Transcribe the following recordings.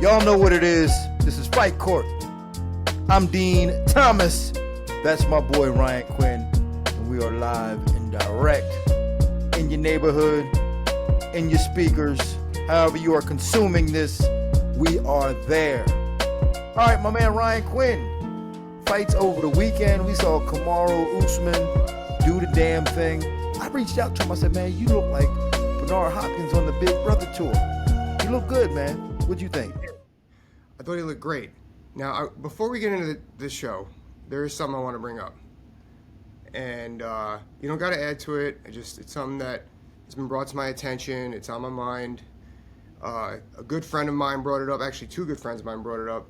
Y'all know what it is. This is Fight Court. I'm Din Thomas. That's my boy Ryan Quinn. And we are live and direct in your neighborhood, in your speakers, however you are consuming this, we are there. All right, my man Ryan Quinn. Fights over the weekend. We saw Kamaru Usman do the damn thing. I reached out to him. I said, man, you look like Bernard Hopkins on the Big Brother tour. You look good, man. What'd you think? I thought he looked great. Now, before we get into this show, there is something I want to bring up. And you don't got to add to it. It's something that has been brought to my attention. It's on my mind. A good friend of mine brought it up. Actually, two good friends of mine brought it up.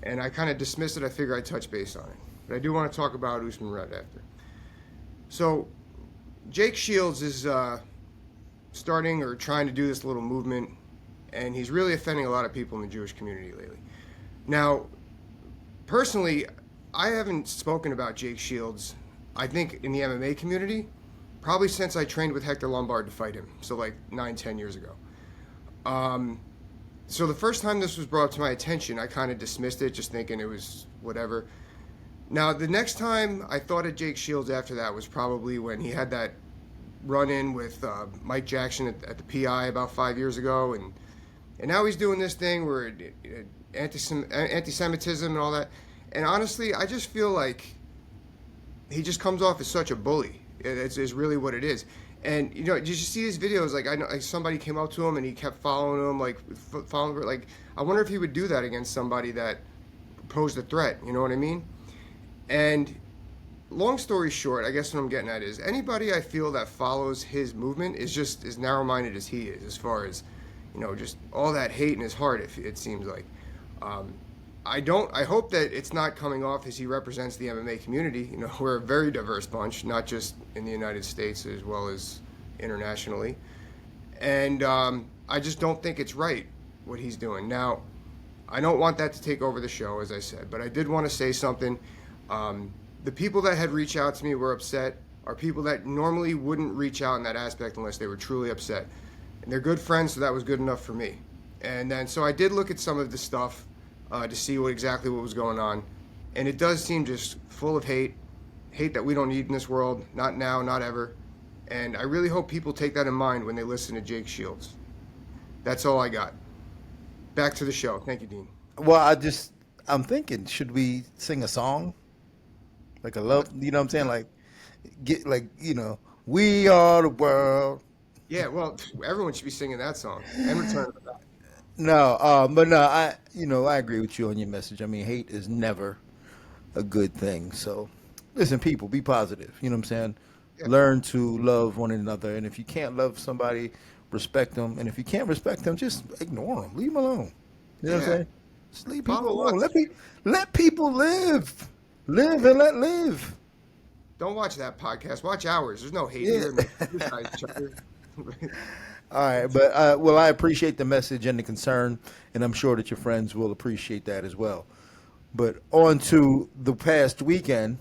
And I kind of dismissed it. I figure I'd touch base on it. But I do want to talk about Usman right after. So, Jake Shields is starting or trying to do this little movement. And he's really offending a lot of people in the Jewish community lately. Now, personally, I haven't spoken about Jake Shields, I think, in the MMA community, probably since I trained with Hector Lombard to fight him, so like 9-10 years ago. So the first time this was brought up to my attention, I kind of dismissed it, just thinking it was whatever. Now, the next time I thought of Jake Shields after that was probably when he had that run-in with Mike Jackson at the PI about 5 years ago, and now he's doing this thing where anti-Semitism and all that. And honestly, I just feel like he just comes off as such a bully. It's really what it is. And you know, did you see his videos? Like, I know, like, somebody came up to him and he kept following him, like following. Like, I wonder if he would do that against somebody that posed a threat. You know what I mean? And long story short, I guess what I'm getting at is anybody I feel that follows his movement is just as narrow-minded as he is, as far as, you know, just all that hate in his heart, it seems like. I hope that it's not coming off as he represents the MMA community. You know, we're a very diverse bunch, not just in the United States as well as internationally. And I just don't think it's right what he's doing. Now, I don't want that to take over the show, as I said, but I did want to say something. The people that had reached out to me were upset are people that normally wouldn't reach out in that aspect unless they were truly upset. And they're good friends, so that was good enough for me. And then, so I did look at some of the stuff to see exactly what was going on. And it does seem just full of hate that we don't need in this world, not now, not ever. And I really hope people take that in mind when they listen to Jake Shields. That's all I got. Back to the show. Thank you, Dean. Well, I'm thinking, should we sing a song? Like a love, you know what I'm saying? Like, you know, we are the world. Yeah, well, everyone should be singing that song and Return of the Mac. No, but no, I agree with you on your message. I mean, hate is never a good thing. So, listen, people, be positive. You know what I'm saying? Yeah. Learn to love one another. And if you can't love somebody, respect them. And if you can't respect them, just ignore them. Leave them alone. You know what I'm saying? Just leave people alone. Let people live. Live and let live. Don't watch that podcast. Watch ours. There's no hate here. All right, but well, I appreciate the message and the concern, and I'm sure that your friends will appreciate that as well. But on to the past weekend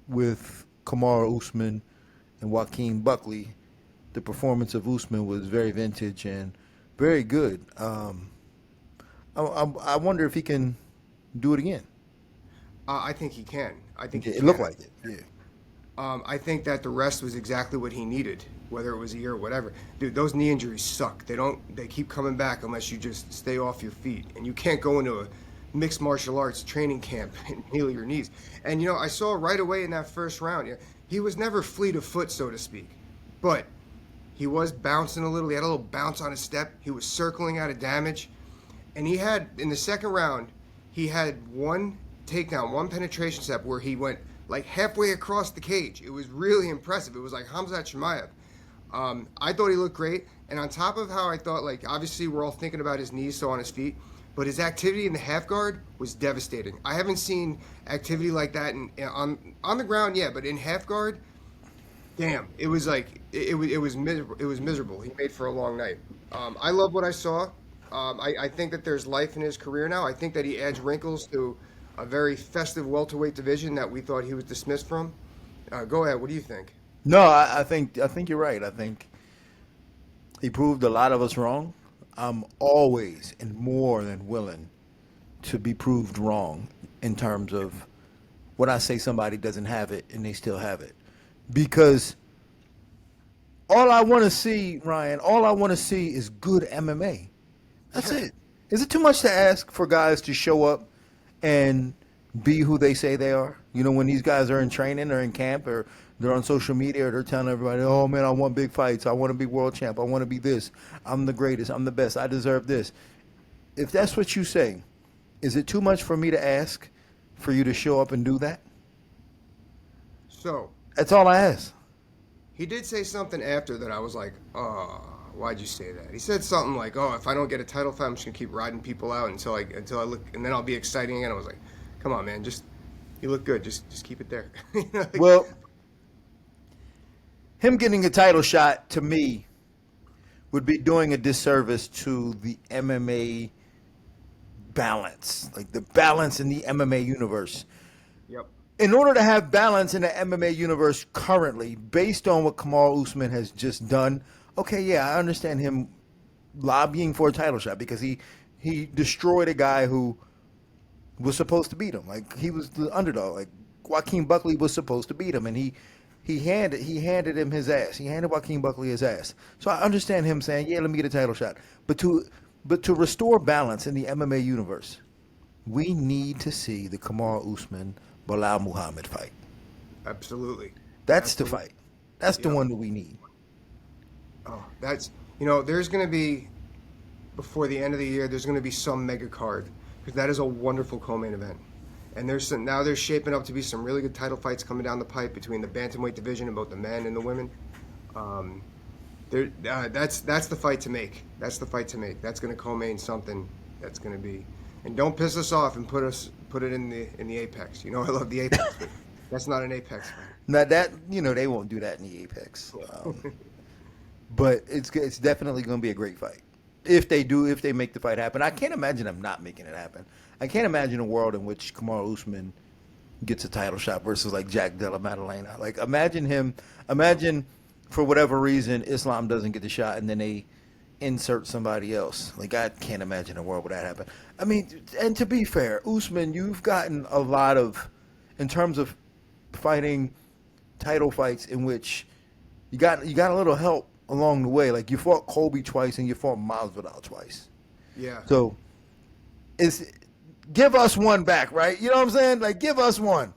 with Kamaru Usman and Joaquin Buckley. The performance of Usman was very vintage and very good. I wonder if he can do it again. I think he can. I think it looked like it. Yeah. I think that the rest was exactly what he needed, whether it was a year or whatever. Dude, those knee injuries suck. They keep coming back unless you just stay off your feet. And you can't go into a mixed martial arts training camp and heal your knees. And, you know, I saw right away in that first round, he was never fleet of foot, so to speak. But he was bouncing a little. He had a little bounce on his step. He was circling out of damage. And he had, in the second round, he had one takedown, one penetration step where he went like halfway across the cage. It was really impressive. It was like Khamzat Chimaev. I thought he looked great. And on top of how I thought, like, obviously we're all thinking about his knees, so on his feet, but his activity in the half guard was devastating. I haven't seen activity like that on the ground, yeah, but in half guard, damn, it was like, it was miserable. He made for a long night. I love what I saw. I think that there's life in his career now. I think that he adds wrinkles to a very festive welterweight division that we thought he was dismissed from. Go ahead. What do you think? No, I think you're right. I think he proved a lot of us wrong. I'm always and more than willing to be proved wrong in terms of when I say somebody doesn't have it and they still have it. Because all I want to see, Ryan, all I want to see is good MMA. That's it. Is it too much to ask for guys to show up and be who they say they are? You know, when these guys are in training or in camp or they're on social media or they're telling everybody, oh man, I want big fights. I want to be world champ. I want to be this. I'm the greatest. I'm the best. I deserve this. If that's what you say, is it too much for me to ask for you to show up and do that? So That's all I ask. he did say something after that I was like, oh, why'd you say that? He said something like, oh, if I don't get a title fight, I'm just gonna keep riding people out until I look, and then I'll be exciting again. I was like, come on, man, you look good. Just keep it there. You know, like, Well, him getting a title shot to me would be doing a disservice to the MMA balance, like the balance in the MMA universe. yep. In order to have balance in the MMA universe currently, based on what Kamaru Usman has just done, okay, yeah, I understand him lobbying for a title shot because he destroyed a guy who was supposed to beat him. Like, he was the underdog. Like, Joaquin Buckley was supposed to beat him, and he handed him his ass. He handed Joaquin Buckley his ass. So I understand him saying, yeah, let me get a title shot. But to restore balance in the MMA universe, we need to see the Kamaru Usman Bilal Muhammad fight. Absolutely. That's Absolutely. the fight. That's the Yep. one that we need. Oh, there's going to be, before the end of the year, there's going to be some mega card, because that is a wonderful co-main event. And now there's shaping up to be some really good title fights coming down the pipe between the bantamweight division and both the men and the women. That's the fight to make. That's the fight to make. That's going to co-main something that's going to be. And don't piss us off and put it in the Apex. You know, I love the Apex, but that's not an Apex fight. Now that, they won't do that in the Apex. But it's definitely going to be a great fight. If they make the fight happen. I can't imagine them not making it happen. I can't imagine a world in which Kamaru Usman gets a title shot versus like Jack Della Maddalena. Like, imagine for whatever reason Islam doesn't get the shot and then they insert somebody else. Like, I can't imagine a world where that happen. I mean, and to be fair, Usman, you've gotten a lot of, in terms of fighting title fights in which you got a little help along the way. Like, you fought Colby twice and you fought Masvidal twice. Yeah. So give us one back, right? You know what I'm saying? Like, give us one.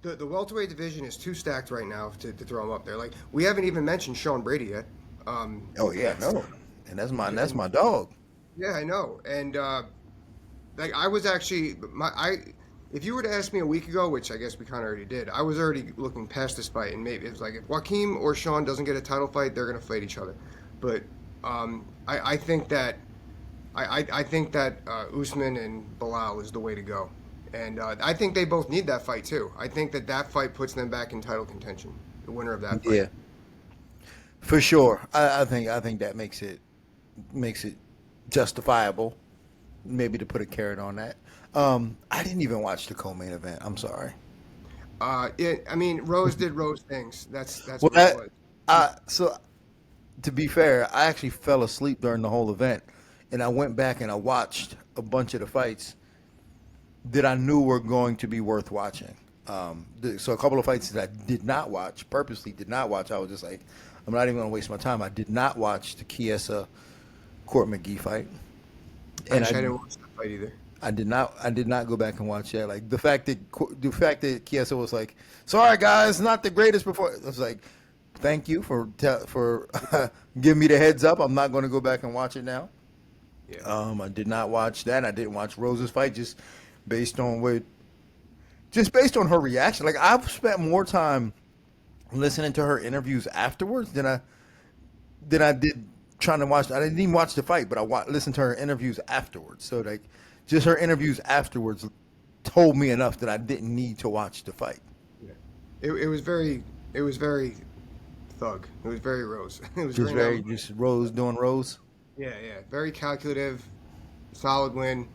The welterweight division is too stacked right now to throw him up there. Like, we haven't even mentioned Sean Brady yet. Oh yeah, no, and that's my dog. Yeah, I know. And like, I was actually if you were to ask me a week ago, which I guess we kind of already did, I was already looking past this fight, and maybe it was like, if Joaquin or Sean doesn't get a title fight, they're gonna fight each other. But I think that Usman and Bilal is the way to go. And I think they both need that fight too. I think that fight puts them back in title contention. The winner of that fight. Yeah, for sure. I think that makes it justifiable. Maybe to put a carrot on that. I didn't even watch the co-main event. I'm sorry. I mean, Rose did Rose things. That's Well, what it was. so to be fair, I actually fell asleep during the whole event, and I went back and I watched a bunch of the fights that I knew were going to be worth watching. So a couple of fights that I purposely did not watch, I was just like, I'm not even going to waste my time. I did not watch the Chiesa Court McGee fight. And I didn't watch that fight either. I did not go back and watch that. Like, the fact that Chiesa was like, sorry guys, not the greatest before. I was like, thank you for giving me the heads up. I'm not going to go back and watch it now. Yeah. I did not watch that. I didn't watch Rose's fight just based on her reaction. Like, I've spent more time listening to her interviews afterwards than I did trying to watch. I didn't even watch the fight, but I listened to her interviews afterwards. So, like, just her interviews afterwards told me enough that I didn't need to watch the fight. Yeah. It was very thug. It was very Rose. It was Just Rose doing Rose. Yeah. Very calculative, solid win.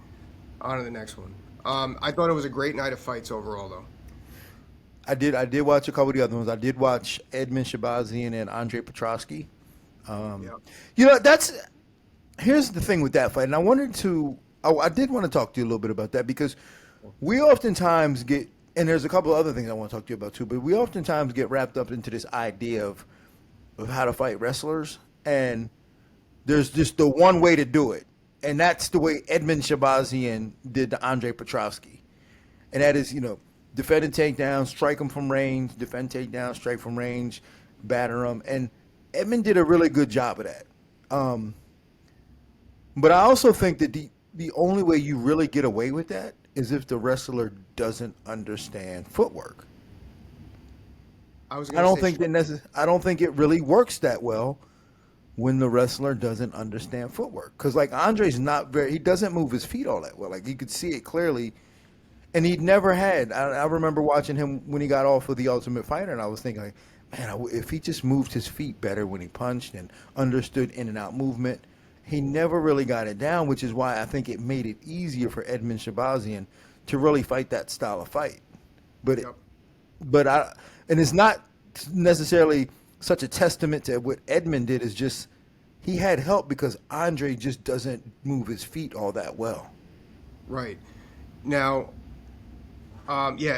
On to the next one. I thought it was a great night of fights overall, though. I did watch a couple of the other ones. I did watch Edmund Shabazian and Andre Petrosky. Yeah. You know, that's here's the thing with that fight, and I did want to talk to you a little bit about that because we oftentimes get, and there's a couple of other things I want to talk to you about too, but we oftentimes get wrapped up into this idea of how to fight wrestlers, and there's just the one way to do it, and that's the way Edmund Shabazian did to Andre Petrovsky, and that is, defend and take down, strike him from range, defend, take down, strike from range, batter him, and Edmund did a really good job of that. But I also think that the only way you really get away with that is if the wrestler doesn't understand footwork. I don't think it really works that well when the wrestler doesn't understand footwork. Because like Andre's he doesn't move his feet all that well. Like you could see it clearly. And he'd never had, I remember watching him when he got off of The Ultimate Fighter, and I was thinking, like, man, if he just moved his feet better when he punched and understood in and out movement, he never really got it down, which is why I think it made it easier for Edmund Shabazian to really fight that style of fight. But and it's not necessarily such a testament to what Edmund did. It's just he had help because Andre just doesn't move his feet all that well. Right. Now,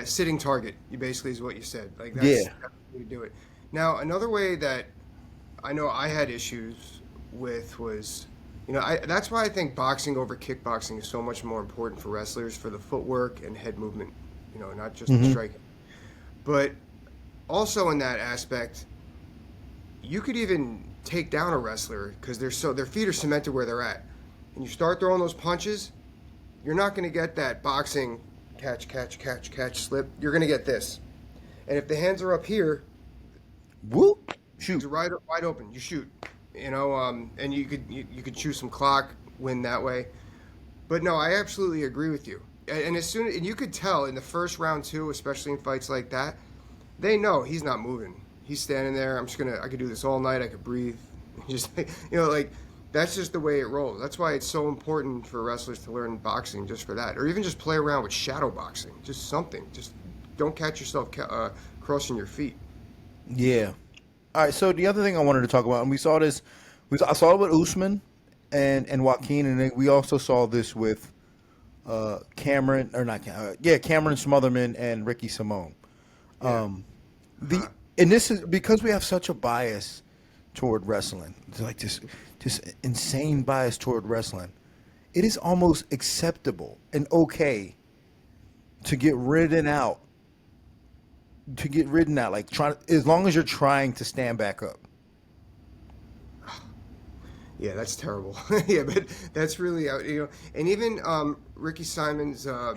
sitting target, basically is what you said. Like that's the way to do it. Now, another way that I know I had issues with was, that's why I think boxing over kickboxing is so much more important for wrestlers, for the footwork and head movement, not just the striking. But also in that aspect, you could even take down a wrestler because their feet are cemented where they're at. And you start throwing those punches, you're not going to get that boxing catch, slip. You're going to get this. And if the hands are up here, whoop, shoot. Wide open, you shoot. And you could choose some clock, win that way. But no, I absolutely agree with you. And and you could tell in the first round too, especially in fights like that, they know he's not moving. He's standing there. I could do this all night. I could breathe. Just, that's just the way it rolls. That's why it's so important for wrestlers to learn boxing, just for that. Or even just play around with shadow boxing. Just something. Just don't catch yourself crossing your feet. Yeah. All right, so the other thing I wanted to talk about, and we saw this, I saw it with Usman and Joaquin, and then we also saw this with Cameron Smotherman and Ricky Simone. And this is because we have such a bias toward wrestling. It's like this insane bias toward wrestling. It is almost acceptable and okay to get ridden out. Like as long as you're trying to stand back up. Yeah, that's terrible. Yeah, but that's really and even Ricky Simon's. I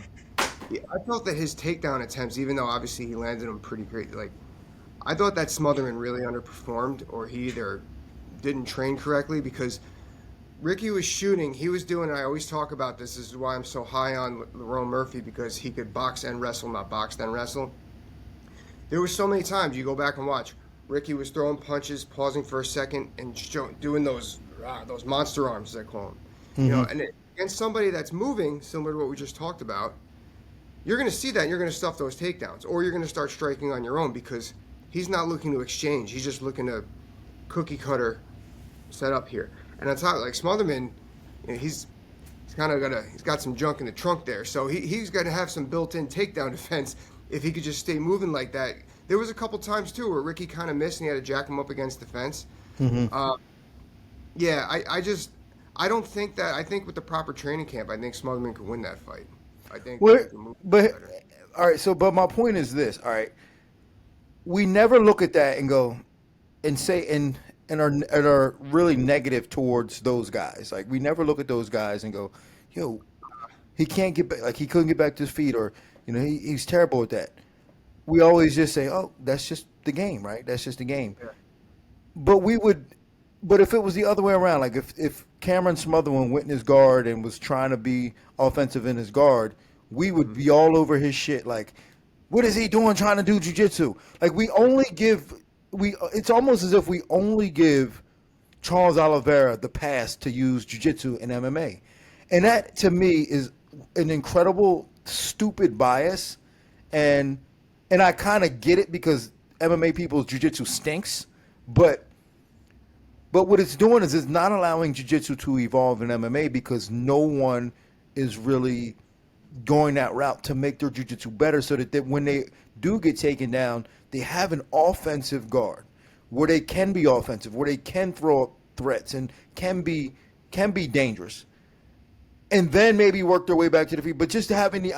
felt that his takedown attempts, even though obviously he landed them pretty great, like I thought that Smotherman really underperformed, or he either didn't train correctly, because Ricky was shooting. He was doing. I always talk about this. This is why I'm so high on Lerone Murphy, because he could box and wrestle, not box then wrestle. There were so many times, you go back and watch, Ricky was throwing punches, pausing for a second, and doing those monster arms, as I call them. Mm-hmm. And against somebody that's moving, similar to what we just talked about, you're going to see that, and you're going to stuff those takedowns, or you're going to start striking on your own, because he's not looking to exchange. He's just looking to cookie cutter set up here. And on top, like Smotherman, he's got some junk in the trunk there, so he's going to have some built-in takedown defense if he could just stay moving like that. There was a couple times too where Ricky kind of missed and he had to jack him up against the fence. Mm-hmm. I don't think that. I think with the proper training camp, I think Smotherman could win that fight. I think. All right. So, but my point is this. All right, we never look at that and go and say and are really negative towards those guys. Like we never look at those guys and go, yo, he can't get back. Like he couldn't get back to his feet, or he's terrible at that. We always just say, oh, that's just the game, right? That's just the game. Yeah. But if it was the other way around, like if Cameron Smotherman went in his guard and was trying to be offensive in his guard, we would be all over his shit. Like, what is he doing trying to do jiu-jitsu? Like it's almost as if we only give Charles Oliveira the pass to use jiu-jitsu and MMA. And that, to me, is an incredible, stupid bias. And I kind of get it because MMA people's jiu-jitsu stinks. But But what it's doing is it's not allowing jiu-jitsu to evolve in MMA because no one is really going that route to make their jiu-jitsu better so that when they do get taken down, they have an offensive guard where they can be offensive, where they can throw up threats and can be dangerous. And then maybe work their way back to the feet. But just having the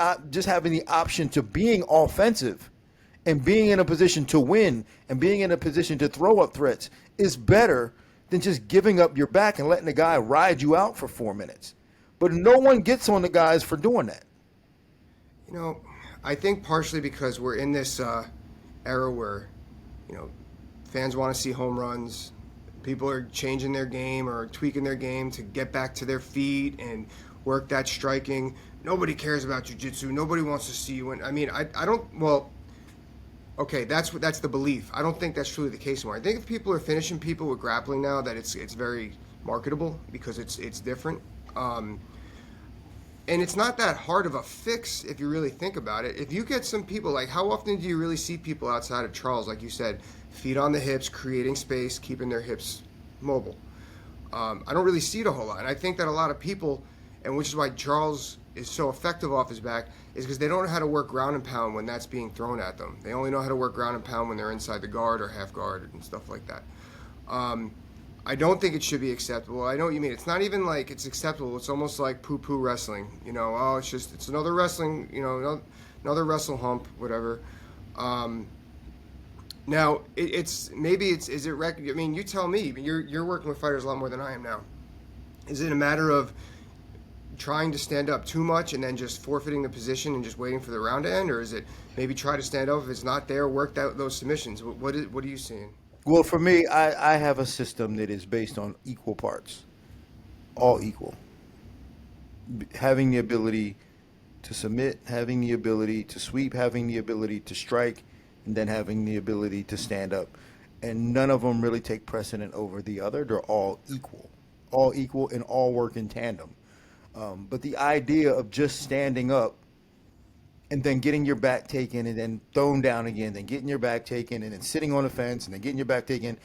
option to being offensive and being in a position to win and being in a position to throw up threats is better than just giving up your back and letting the guy ride you out for 4 minutes. But no one gets on the guys for doing that. You know, I think partially because we're in this era where, fans want to see home runs. People are changing their game or tweaking their game to get back to their feet and work that striking. Nobody cares about jiu-jitsu. Nobody wants to see you win. I mean, I don't, well, okay, that's the belief. I don't think that's truly the case anymore. I think if people are finishing people with grappling now, that it's very marketable because it's different. And it's not that hard of a fix if you really think about it. If you get some people, like how often do you really see people outside of Charles, like you said, feet on the hips, creating space, keeping their hips mobile? I don't really see it a whole lot. And I think that a lot of people, and which is why Charles is so effective off his back, is because they don't know how to work ground and pound when that's being thrown at them. They only know how to work ground and pound when they're inside the guard or half guard and stuff like that. I don't think it should be acceptable. I know what you mean. It's not even like it's acceptable. It's almost like poo-poo wrestling. It's another wrestling, another wrestle hump, whatever. Now, is it, I mean, you tell me. You're working with fighters a lot more than I am now. Is it a matter of trying to stand up too much and then just forfeiting the position and just waiting for the round to end? Or is it maybe try to stand up if it's not there, work out those submissions? What are you seeing? Well, for me, I have a system that is based on equal parts, all equal. Having the ability to submit, having the ability to sweep, having the ability to strike, and then having the ability to stand up. And none of them really take precedent over the other. They're all equal and all work in tandem. But the idea of just standing up and then getting your back taken and then thrown down again, then getting your back taken and then sitting on the fence and then getting your back taken.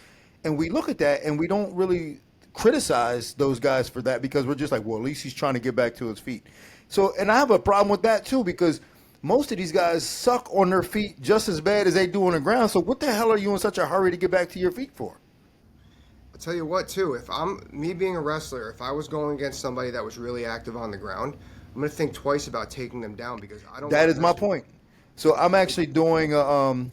And we look at that and we don't really criticize those guys for that because we're just like, well, at least he's trying to get back to his feet. So, and I have a problem with that too because most of these guys suck on their feet just as bad as they do on the ground. So what the hell are you in such a hurry to get back to your feet for? I'll tell you what too, if me being a wrestler, if I was going against somebody that was really active on the ground, I'm going to think twice about taking them down because I don't. That is my point. So I'm actually doing, I'm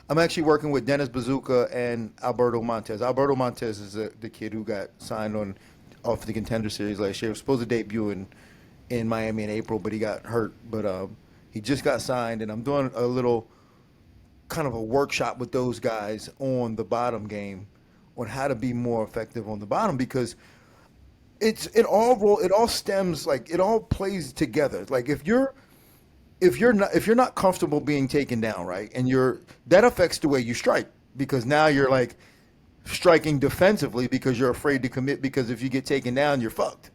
actually working with Dennis Bazooka and Alberto Montez. Alberto Montez is the kid who got signed off the Contender Series last year. He was supposed to debut in Miami in April, but he got hurt. But he just got signed, and I'm doing a little kind of a workshop with those guys on the bottom game on how to be more effective on the bottom because it all stems, like it all plays together. Like if you're not comfortable being taken down, right, and that affects the way you strike because now you're like striking defensively because you're afraid to commit because if you get taken down, you're fucked.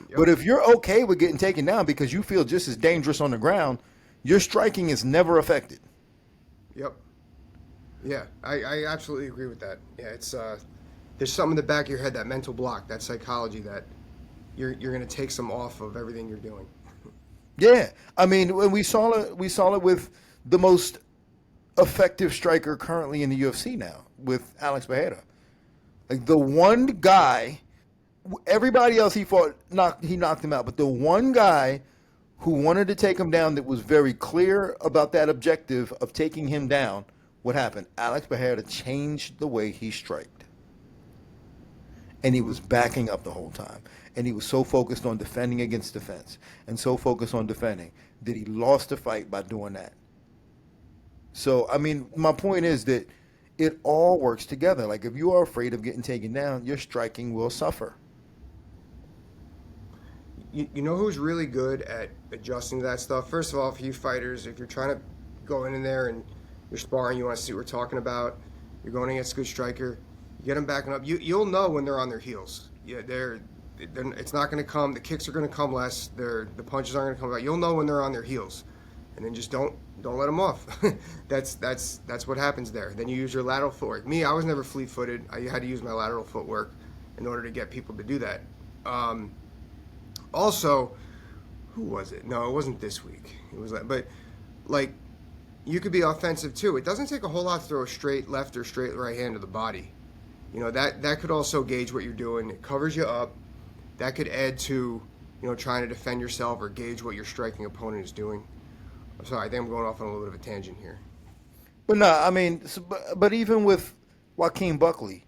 Yep. But if you're okay with getting taken down because you feel just as dangerous on the ground, your striking is never affected. Yep. Yeah, I absolutely agree with that. Yeah, it's there's something in the back of your head, that mental block, that psychology that you're going to take some off of everything you're doing. Yeah, I mean, when we saw it with the most effective striker currently in the UFC now, with Alex Pereira. Like the one guy, everybody else he knocked him out, but the one guy who wanted to take him down that was very clear about that objective of taking him down, what happened? Alex Pereira changed the way he striked. And he was backing up the whole time. And he was so focused on defending against defense and so focused on defending that he lost the fight by doing that. So, I mean, my point is that it all works together. Like, if you are afraid of getting taken down, your striking will suffer. You know who's really good at adjusting to that stuff? First of all, for you fighters, if you're trying to go in there and you're sparring, you want to see what we're talking about, you're going against a good striker, you get them backing up, you'll know when they're on their heels. Yeah, it's not going to come, the kicks are going to come less, the punches aren't going to come back. You'll know when they're on their heels. and then just don't let them off. That's what happens there. Then you use your lateral footwork. Me, I was never fleet-footed. I had to use my lateral footwork in order to get people to do that. Also, who was it? No, it wasn't this week. It was but like, you could be offensive too. It doesn't take a whole lot to throw a straight left or straight right hand to the body. You know, that could also gauge what you're doing. It covers you up. That could add to, trying to defend yourself or gauge what your striking opponent is doing. I'm sorry, I think I'm going off on a little bit of a tangent here. But no, I mean, but even with Joaquin Buckley,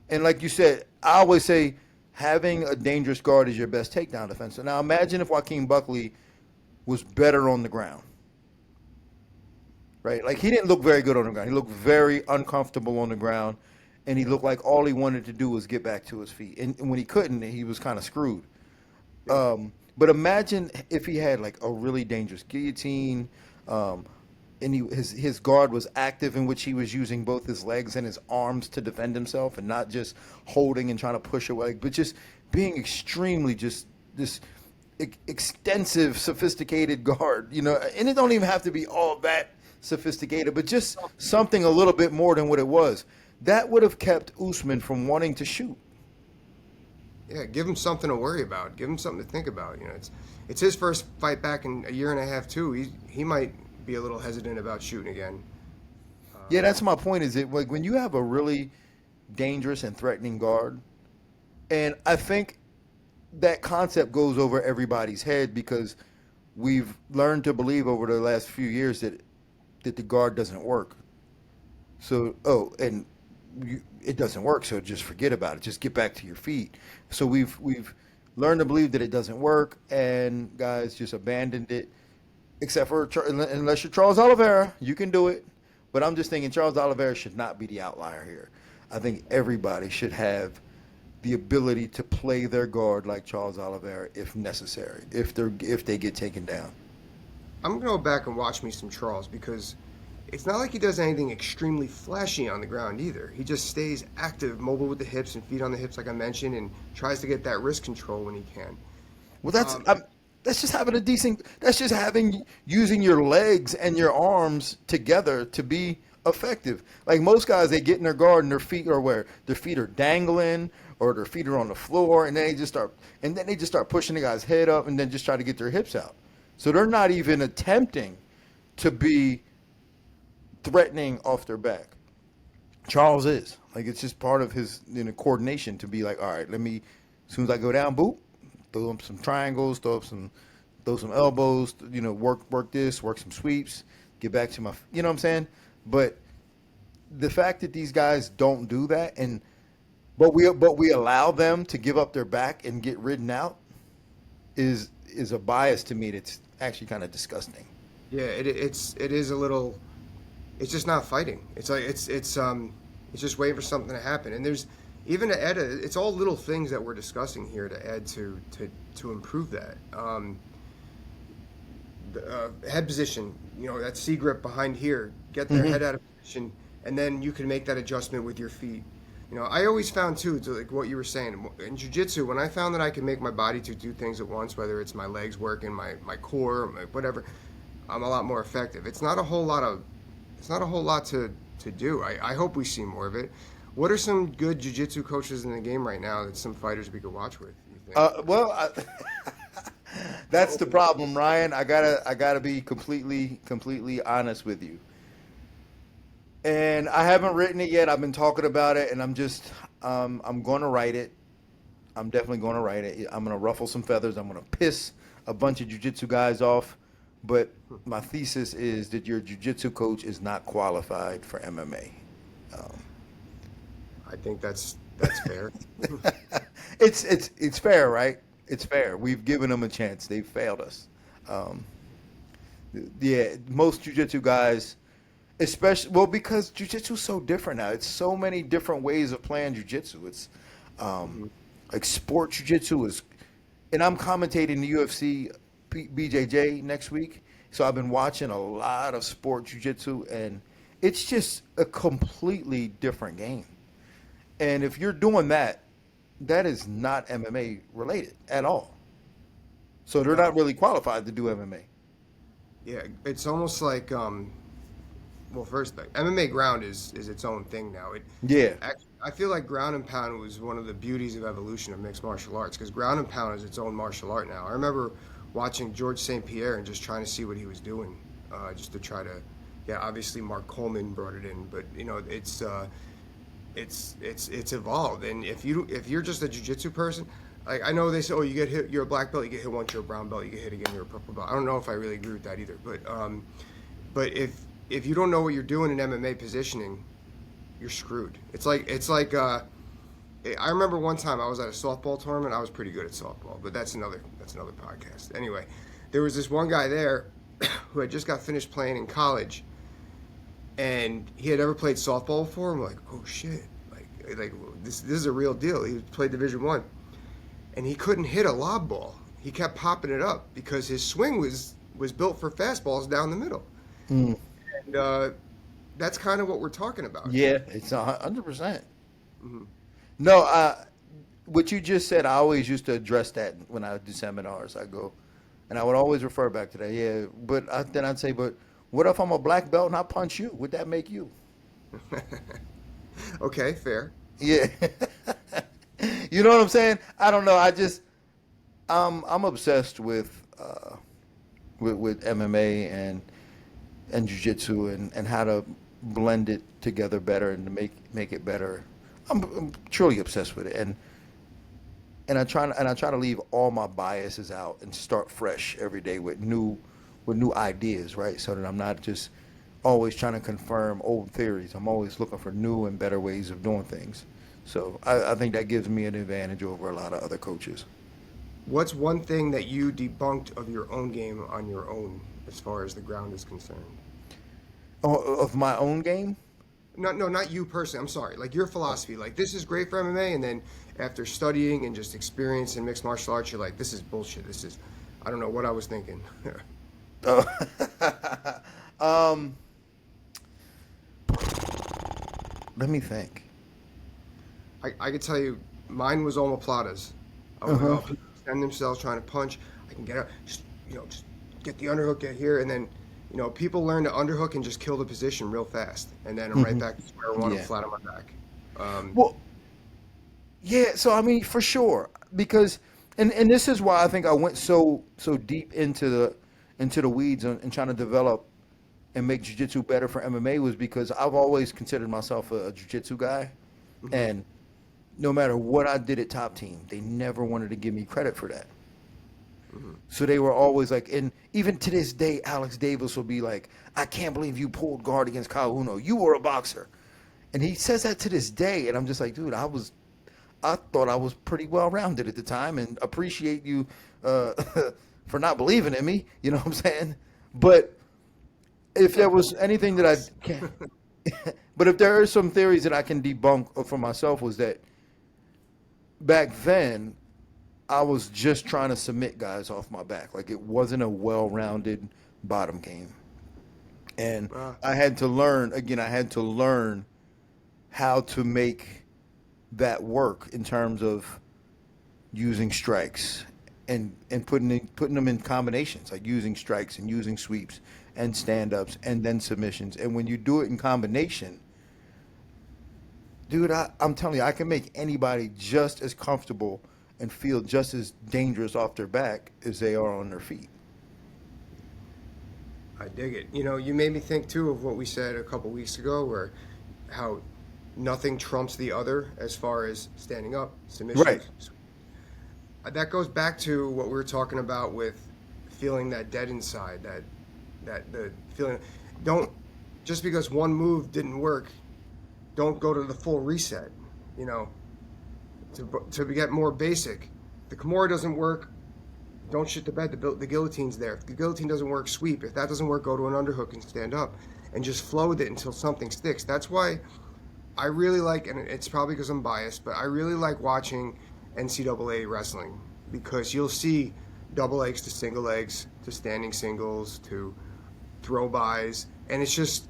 and like you said, I always say having a dangerous guard is your best takedown defense. So now imagine if Joaquin Buckley was better on the ground, right? Like, he didn't look very good on the ground. He looked very uncomfortable on the ground, and he looked like all he wanted to do was get back to his feet. And when he couldn't, he was kind of screwed. But imagine if he had like a really dangerous guillotine, and his guard was active, in which he was using both his legs and his arms to defend himself, and not just holding and trying to push away, but just being extremely just this extensive, sophisticated guard. And it don't even have to be all that sophisticated, but just something a little bit more than what it was. That would have kept Usman from wanting to shoot. Yeah, give him something to worry about. Give him something to think about. It's his first fight back in a year and a half too. He might be a little hesitant about shooting again. Yeah, that's my point. Is it like when you have a really dangerous and threatening guard, and I think that concept goes over everybody's head because we've learned to believe over the last few years that the guard doesn't work. So, it doesn't work, so just forget about it. Just get back to your feet. So we've learned to believe that it doesn't work, and guys just abandoned it. Except for unless you're Charles Oliveira, you can do it. But I'm just thinking Charles Oliveira should not be the outlier here. I think everybody should have the ability to play their guard like Charles Oliveira if necessary, if they get taken down. I'm gonna go back and watch me some Charles because it's not like he does anything extremely flashy on the ground either. He just stays active, mobile with the hips and feet on the hips, like I mentioned, and tries to get that wrist control when he can. Well, that's just having a decent. That's just using your legs and your arms together to be effective. Like most guys, they get in their guard and their feet are where their feet are dangling or their feet are on the floor, and then they just start pushing the guy's head up and then just try to get their hips out. So they're not even attempting to be threatening off their back. Charles is like, it's just part of his coordination to be like, all right, as soon as I go down, boop, throw up some triangles, throw some elbows, work this, work some sweeps, get back to my, you know what I'm saying? But the fact that these guys don't do that, but we allow them to give up their back and get ridden out is a bias to me that's actually kind of disgusting. Yeah, it is a little. It's just not fighting. It's like it's just waiting for something to happen. And there's even to add, it's all little things that we're discussing here to add to improve that. The head position, that C grip behind here, get their head out of position, and then you can make that adjustment with your feet. I always found too, to like what you were saying in jiu-jitsu, when I found that I can make my body to do things at once, whether it's my legs working, my core, whatever, I'm a lot more effective. It's not a whole lot to do. I hope we see more of it. What are some good jiu-jitsu coaches in the game right now that some fighters we could watch with, you think? That's the problem, Ryan. I gotta be completely honest with you. And I haven't written it yet. I've been talking about it, and I'm going to write it. I'm definitely going to write it. I'm going to ruffle some feathers. I'm going to piss a bunch of jiu-jitsu guys off. But my thesis is that your jiu-jitsu coach is not qualified for MMA. I think that's fair. It's fair, right? It's fair. We've given them a chance. They've failed us. Most jiu-jitsu guys, especially because jiu-jitsu is so different now. It's so many different ways of playing jiu-jitsu. It's like sport jiu-jitsu is, and I'm commentating the UFC BJJ next week, so I've been watching a lot of sport jiu-jitsu, and it's just a completely different game. And if you're doing that, that is not MMA related at all. So they're not really qualified to do MMA. Yeah, it's almost like well, first, like, MMA ground is its own thing now. Yeah. I feel like ground and pound was one of the beauties of evolution of mixed martial arts because ground and pound is its own martial art now. I remember watching George St. Pierre and just trying to see what he was doing, just to try to, yeah. Obviously, Mark Coleman brought it in, but it's evolved. And if you're just a jiu-jitsu person, like I know they say, oh, you get hit, you're a black belt, you get hit once, you're a brown belt, you get hit again, you're a purple belt. I don't know if I really agree with that either, but if you don't know what you're doing in MMA positioning, you're screwed. I remember one time I was at a softball tournament. I was pretty good at softball, but that's another podcast. Anyway, there was this one guy there who had just got finished playing in college, and he had never played softball before. I'm like, oh shit, like this is a real deal. He played Division One, and he couldn't hit a lob ball. He kept popping it up because his swing was built for fastballs down the middle. Mm. And that's kind of what we're talking about. Yeah, it's 100%. Mm-hmm. No, what you just said, I always used to address that when I do seminars. I go, and I would always refer back to that. Yeah, but then I'd say, but what if I'm a black belt and I punch you? Would that make you? Okay, fair. Yeah. You know what I'm saying? I don't know. I'm obsessed with MMA and jiu-jitsu and how to blend it together better and to make it better. I'm truly obsessed with it, and I try to leave all my biases out and start fresh every day with new ideas, right? So that I'm not just always trying to confirm old theories. I'm always looking for new and better ways of doing things. So I think that gives me an advantage over a lot of other coaches. What's one thing that you debunked of your own game on your own as far as the ground is concerned? Oh, of my own game? No, not you personally. I'm sorry. Like your philosophy, like this is great for MMA, and then after studying and just experience in mixed martial arts, you're like, this is bullshit. I don't know what I was thinking. Let me think. I could tell you, mine was omoplatas. I was like, people extend themselves trying to punch. I can get out, just get the underhook, get here, and then people learn to underhook and just kill the position real fast, and then I'm right back to square one. Yeah. I'm flat on my back. Well, yeah. So I mean, for sure, because and this is why I think I went so deep into the weeds and trying to develop and make jiu-jitsu better for MMA was because I've always considered myself a jiu-jitsu guy, and no matter what I did at Top Team, they never wanted to give me credit for that. So they were always like, and even to this day, Alex Davis will be like, I can't believe you pulled guard against Kyle Uno. You were a boxer. And he says that to this day. And I'm just like, dude, I thought I was pretty well-rounded at the time and appreciate you for not believing in me. You know what I'm saying? But if there was anything that I can't, but if there are some theories that I can debunk for myself was that back then, I was just trying to submit guys off my back. Like it wasn't a well-rounded bottom game. And I had to learn how to make that work in terms of using strikes and putting them in combinations, like using strikes and using sweeps and stand-ups and then submissions. And when you do it in combination, dude, I'm telling you, I can make anybody just as comfortable and feel just as dangerous off their back as they are on their feet. I dig it. You made me think too of what we said a couple weeks ago, where how nothing trumps the other as far as standing up, submission. Right. That goes back to what we were talking about with feeling that dead inside, that the feeling. Don't just because one move didn't work, don't go to the full reset. To get more basic. The Kimura doesn't work, don't shit the bed. The guillotine's there. If the guillotine doesn't work, sweep. If that doesn't work, go to an underhook and stand up and just flow with it until something sticks. That's why I really like, and it's probably because I'm biased, but I really like watching NCAA wrestling because you'll see double legs to single legs to standing singles to throw bys, and it's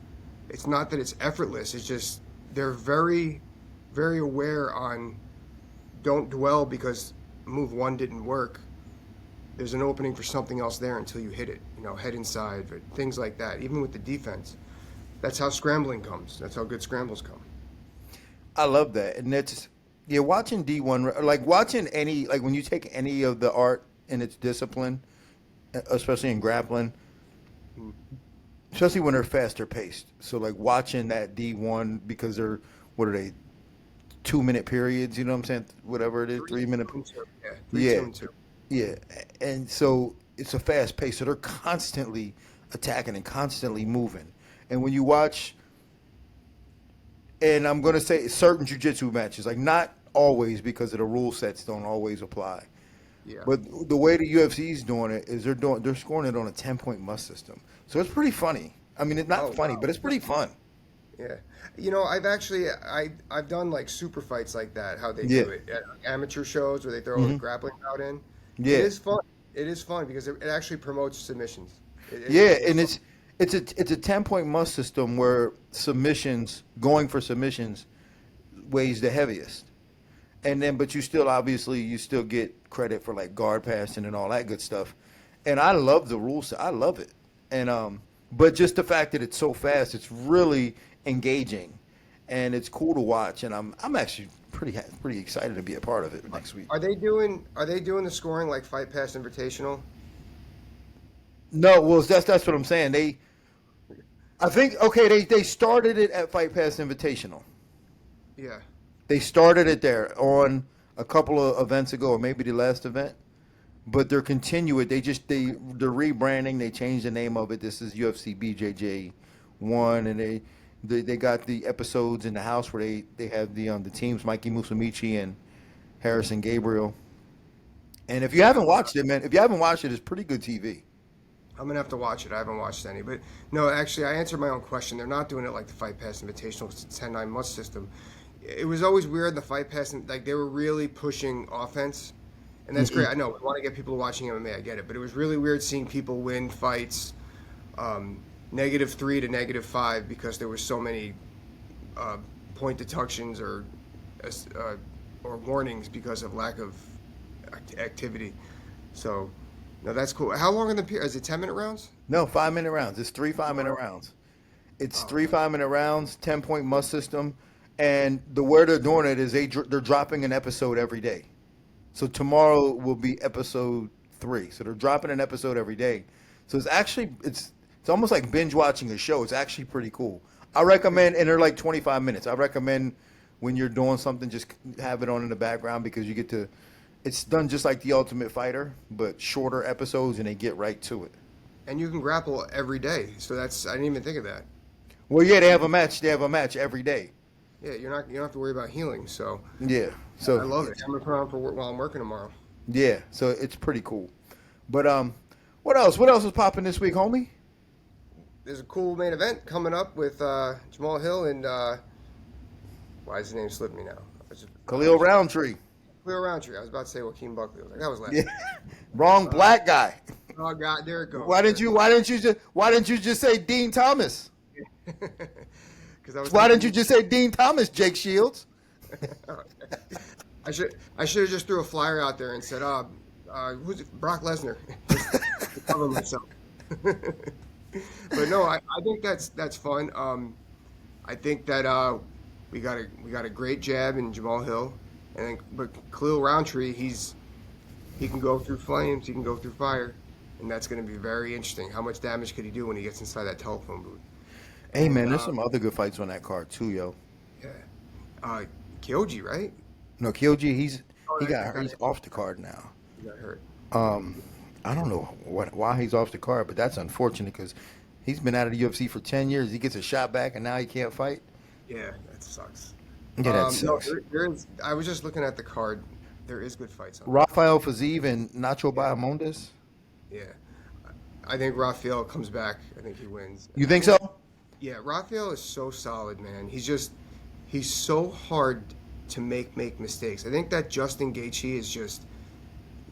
not that it's effortless. It's just they're very, very aware on don't dwell because move one didn't work. there's an opening for something else there until you hit it. You know, head inside, or things like that. Even with the defense, that's how scrambling comes. That's how good scrambles come. I love that, and that's yeah. Watching D1, like watching any, like when you take any of the art and its discipline, especially in grappling, especially when they're faster paced. So like watching that D1 because they're what are they 2 minute periods? You know what I'm saying? Whatever it is, 3 minute. Yeah, Yeah, 3-2-2. yeah, and so it's a fast pace. So they're constantly attacking and constantly moving. And when you watch, and I'm going to say certain jiu-jitsu matches, like not always because of the rule sets don't always apply. Yeah. But the way the UFC's doing it is they're scoring it on a 10-point must system. So it's pretty funny. I mean, it's not funny, Wow. but it's pretty fun. Yeah. You know, I've done like super fights like that, how they Yeah. do it at amateur shows where they throw a grappling bout in. Yeah. It is fun. It is fun because it actually promotes submissions. Yeah, and it's a 10-point must system where going for submissions weighs the heaviest. And then but you still get credit for like guard passing and all that good stuff. And I love the rules. I love it. And but just the fact that it's so fast, it's really engaging, and it's cool to watch. And I'm actually pretty excited to be a part of it next week. Are they doing the scoring like Fight Pass Invitational? No, well that's what I'm saying. I think they started it at Fight Pass Invitational. Yeah. They started it there on a couple of events ago, or maybe the last event. But they're continuing. They're rebranding. They changed the name of it. This is UFC BJJ 1, and they got the episodes in the house where they have the teams Mikey Musumeci and Harrison Gabriel. And if you haven't watched it, man, it's pretty good TV. I'm gonna have to watch it. I haven't watched any, but no, actually, I answered my own question. They're not doing it like the Fight Pass Invitational because it's a 10-9 must system. It was always weird the Fight Pass, like they were really pushing offense, and that's great. I know we want to get people watching MMA. I get it, but it was really weird seeing people win fights -3 to -5 because there were so many point deductions or warnings because of lack of activity. So. No, that's cool. How long are the periods? Is it 10-minute rounds? No, 5-minute rounds. It's 3 5-minute rounds. It's 3 5-minute rounds, 10-point must system, and the way they're doing it is they're dropping an episode every day. So tomorrow will be episode 3. So they're dropping an episode every day. So it's almost like binge watching a show. It's actually pretty cool. I recommend, and they're like 25 minutes. I recommend when you're doing something, just have it on in the background because you get to. It's done just like The Ultimate Fighter, but shorter episodes, and they get right to it. And you can grapple every day, so I didn't even think of that. Well, yeah, they have a match. They have a match every day. Yeah, you don't have to worry about healing. So yeah, so I love it. I'm gonna put on while I'm working tomorrow. Yeah, so it's pretty cool. But what else? What else is popping this week, homie? There's a cool main event coming up with Jamahal Hill and why does his name slip me now? Khalil Rountree. Khalil Rountree. I was about to say Joaquin Buckley. I was like, that was last. Yeah. Wrong black guy. Oh God, there it goes. Why didn't you just say Dean Thomas? Because Why didn't you just say Dean Thomas, Jake Shields? I should have just threw a flyer out there and said, who's it? Brock Lesnar. To cover myself. But no, I think that's fun. I think that we got a great jab in Jamahal Hill, but Khalil Rountree, he can go through flames, he can go through fire, and that's going to be very interesting. How much damage could he do when he gets inside that telephone booth? Hey man, there's some other good fights on that card too, yo. Yeah, Kyoji, right? No, Kyoji, he's off the card now. He got hurt. I don't know why he's off the card, but that's unfortunate because he's been out of the UFC for 10 years. He gets a shot back, and now he can't fight. Yeah, that sucks. Yeah, that sucks. No, there is. I was just looking at the card. There is good fights on. Rafael Fiziev and Nacho Bahamondes. Yeah, I think Rafael comes back. I think he wins. You think so? Yeah, Rafael is so solid, man. He's so hard to make mistakes. I think that Justin Gaethje is just,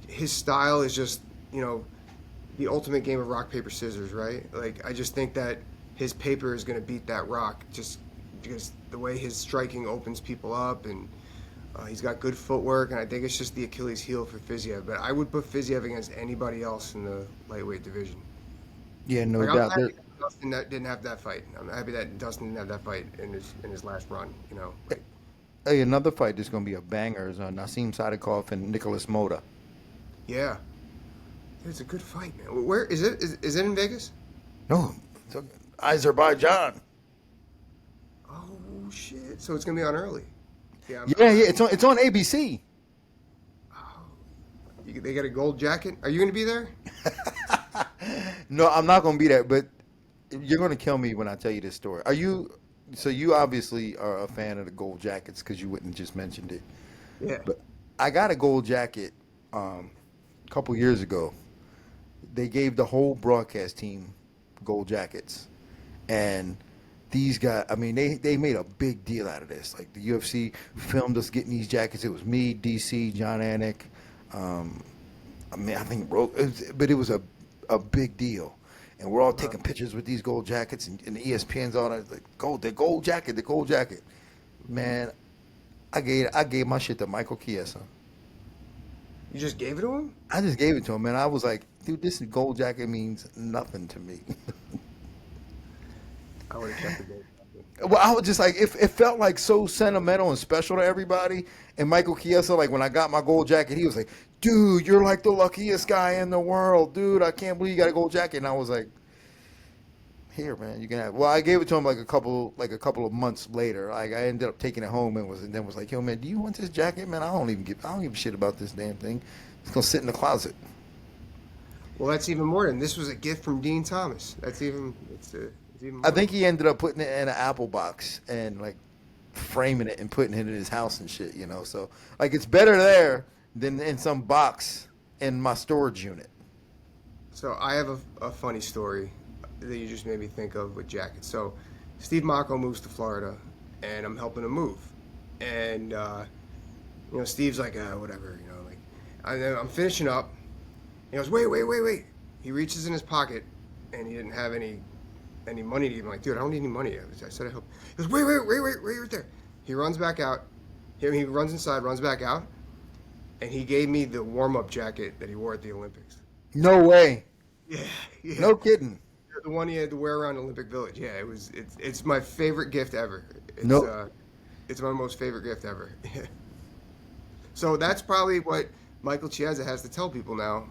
his style is just, the ultimate game of rock, paper, scissors, right? Like, I just think that his paper is going to beat that rock just because the way his striking opens people up. And He's got good footwork, and I think it's just the Achilles heel for Fiziev. But I would put Fiziev against anybody else in the lightweight division. Yeah, no Like, I'm doubt. happy that Dustin didn't have that fight. I'm happy that Dustin didn't have that fight in his last run. You know. Like, Hey, another fight that's going to be a banger is Nassim Sadikov and Nicholas Moda. yeah, it's a good fight, man. Where is it? Is it in Vegas? No, it's Azerbaijan. Oh shit! So it's gonna be on early. Yeah. Yeah, it's on ABC. Oh, they got a gold jacket. Are you gonna be there? No, I'm not going to be there, but you're going to kill me when I tell you this story. Are you? So you obviously are a fan of the gold jackets because you wouldn't just mentioned it. Yeah. But I got a gold jacket a couple years ago. They gave the whole broadcast team gold jackets, and these guys, I mean, they made a big deal out of this. Like the UFC filmed us getting these jackets. It was me, DC, John Anik. I mean, I think but it was a big deal. And we're all taking pictures with these gold jackets, and the ESPN's on it, like the gold jacket. Man, I gave my shit to Michael Chiesa. You just gave it to him? I just gave it to him, man. I was like, dude, this gold jacket means nothing to me. I would have kept the gold jacket. Well, I was just like, it felt like so sentimental and special to everybody. And Michael Chiesa, like when I got my gold jacket, he was like, dude, you're like the luckiest guy in the world, dude. I can't believe you got a gold jacket. And I was like, here, man, you can have. Well, I gave it to him like a couple of months later. Like I ended up taking it home and then was like, yo, man, do you want this jacket, man? I don't give a shit about this damn thing. It's gonna sit in the closet. Well, that's even more than this was a gift from Dean Thomas. It's even more. I think he ended up putting it in an Apple box and like framing it and putting it in his house and shit, you know. So like it's better there than in some box in my storage unit. So I have a funny story that you just made me think of with jackets. So Steve Mocco moves to Florida, and I'm helping him move. And Steve's like, whatever, like I'm finishing up. He goes, wait. He reaches in his pocket, and he didn't have any money to give him. Like, dude, I don't need any money. I said I hope. He goes, wait, right there. He runs back out. He runs inside, runs back out, and he gave me the warm-up jacket that he wore at the Olympics. No way. Yeah. No kidding. The one he had to wear around Olympic Village. Yeah, it's my favorite gift ever. It's my most favorite gift ever. So that's probably what Michael Chiesa has to tell people now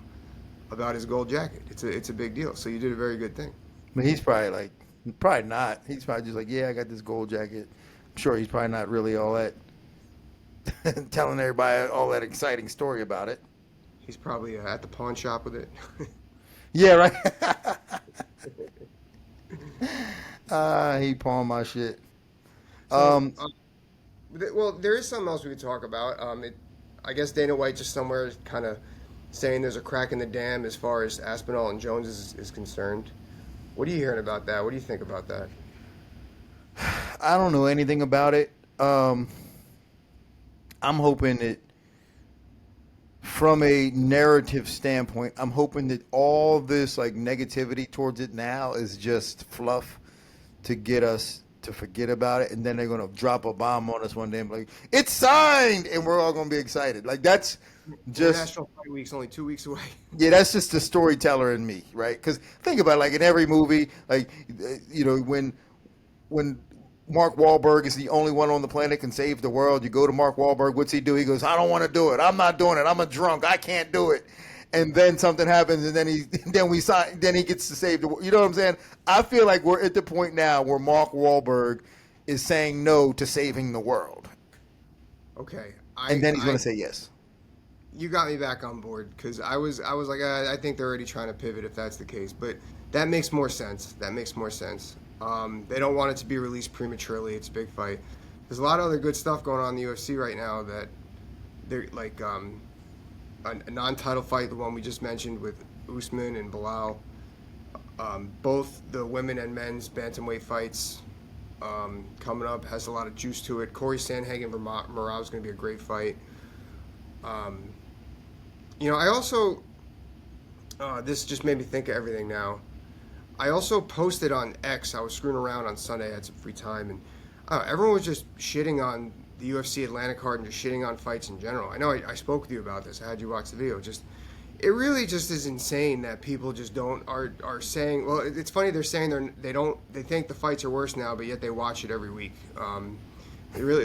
about his gold jacket. It's a big deal. So you did a very good thing. I mean, he's probably not. He's probably just like, yeah, I got this gold jacket. I'm sure he's probably not really all that telling everybody all that exciting story about it. He's probably at the pawn shop with it. Yeah, right. He pawned my shit. Well, there is something else we could talk about. I guess Dana White just somewhere kind of saying there's a crack in the dam as far as Aspinall and Jones is concerned. What are you hearing about that? What do you think about that? I don't know anything about it. I'm hoping that from a narrative standpoint, I'm hoping that all this like negativity towards it now is just fluff to get us to forget about it, and then they're gonna drop a bomb on us one day and be like, "It's signed," and we're all gonna be excited. Like that's just National Fight Week's only 2 weeks away. Yeah, that's just the storyteller in me, right? Because think about it, like in every movie, like when Mark Wahlberg is the only one on the planet can save the world. You go to Mark Wahlberg, what's he do? He goes, I don't want to do it. I'm not doing it. I'm a drunk. I can't do it. And then something happens, and then he gets to save the world. You know what I'm saying? I feel like we're at the point now where Mark Wahlberg is saying no to saving the world. Okay. And then he's going to say yes. You got me back on board because I was like, I think they're already trying to pivot if that's the case. But that makes more sense. They don't want it to be released prematurely. It's a big fight. There's a lot of other good stuff going on in the UFC right now that they're like a non-title fight, the one we just mentioned with Usman and Bilal. Both the women and men's bantamweight fights coming up has a lot of juice to it. Corey Sandhagen Morales is going to be a great fight. I also this just made me think of everything now. I also posted on X. I was screwing around on Sunday. I had some free time, and everyone was just shitting on the UFC Atlanta card and just shitting on fights in general. I know I spoke with you about this. I had you watch the video. It really just is insane that people just are saying. Well, it's funny they're saying they think the fights are worse now, but yet they watch it every week.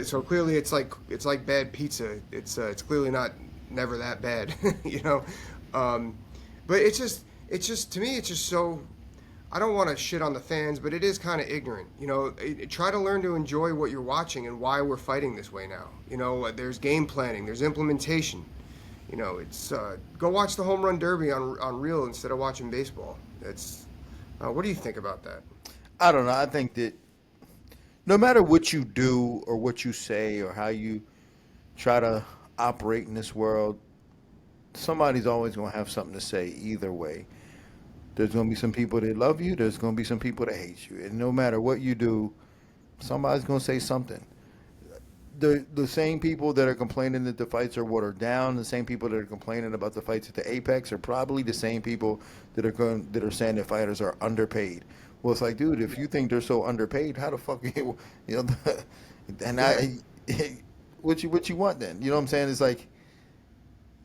So clearly it's like bad pizza. It's clearly never that bad, you know. But it's just to me it's just so. I don't want to shit on the fans, but it is kind of ignorant. You know, try to learn to enjoy what you're watching and why we're fighting this way now. You know, there's game planning, there's implementation. You know, it's go watch the home run derby on Reel instead of watching baseball. What do you think about that? I don't know. I think that no matter what you do or what you say or how you try to operate in this world, somebody's always going to have something to say either way. There's going to be some people that love you. There's going to be some people that hate you. And no matter what you do, somebody's going to say something. The same people that are complaining that the fights are watered down, the same people that are complaining about the fights at the Apex are probably the same people that are saying that fighters are underpaid. Well, it's like, dude, if you think they're so underpaid, how the fuck you know? And what you want then? You know what I'm saying? It's like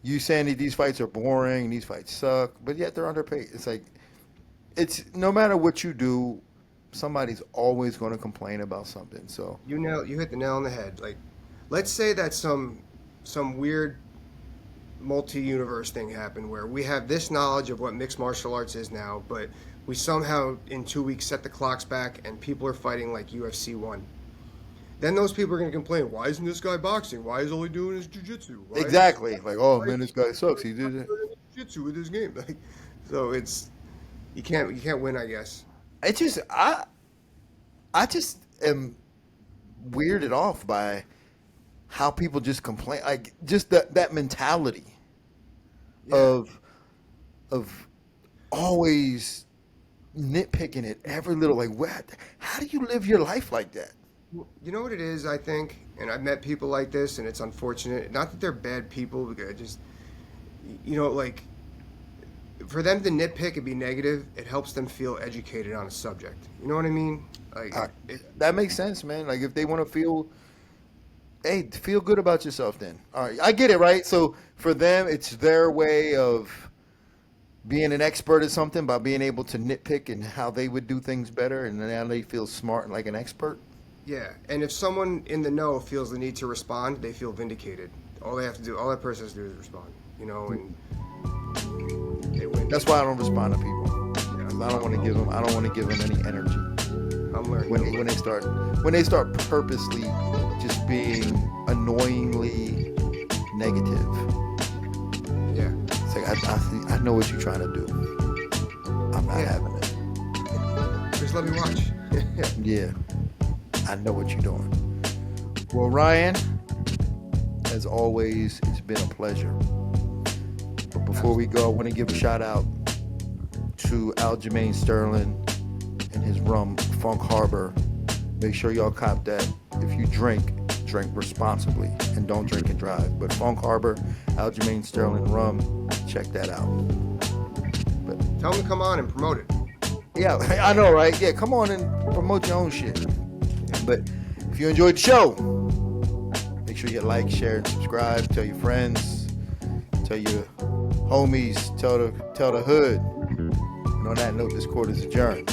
you saying that these fights are boring, these fights suck, but yet they're underpaid. It's like it's no matter what you do, somebody's always going to complain about something. So you hit the nail on the head. Like, let's say that some weird multi-universe thing happened where we have this knowledge of what mixed martial arts is now, but we somehow in 2 weeks set the clocks back and people are fighting like UFC 1. Then those people are going to complain, why isn't this guy boxing? Why is all he doing is jiu-jitsu? Exactly. Like, oh man, this guy sucks. He did it. Jiu-jitsu with his game. Like, so you can't win, I guess. I just am weirded off by how people just complain, like just that mentality of always nitpicking at every little, like, what? How do you live your life like that? You know what it is, I think, and I've met people like this, and it's unfortunate. Not that they're bad people, because just, you know, like, for them to nitpick and be negative, it helps them feel educated on a subject. You know what I mean? Like that makes sense, man. Like, if they want to feel good about yourself, then all right, I get it, right? So for them, it's their way of being an expert at something by being able to nitpick and how they would do things better, and now they feel smart and like an expert. Yeah, and if someone in the know feels the need to respond, they feel vindicated. All that person has to do is respond, you know, and they win. That's why I don't respond to people. Yeah, I don't want to give them any energy. I'm learning. When they start purposely just being annoyingly negative. Yeah. It's like I know what you're trying to do. I'm not having it. Just let me watch. Yeah. I know what you're doing. Well, Ryan, as always, it's been a pleasure. But before we go, I want to give a shout out to Aljamain Sterling and his rum, Funk Harbor. Make sure y'all cop that. If you drink responsibly and don't drink and drive. But Funk Harbor, Aljamain Sterling rum, check that out. But tell them to come on and promote it. Yeah, I know, right? Yeah, come on and promote your own shit. But if you enjoyed the show, make sure you like, share, and subscribe. Tell your friends, tell your homies, tell the hood. And on that note, this court is adjourned.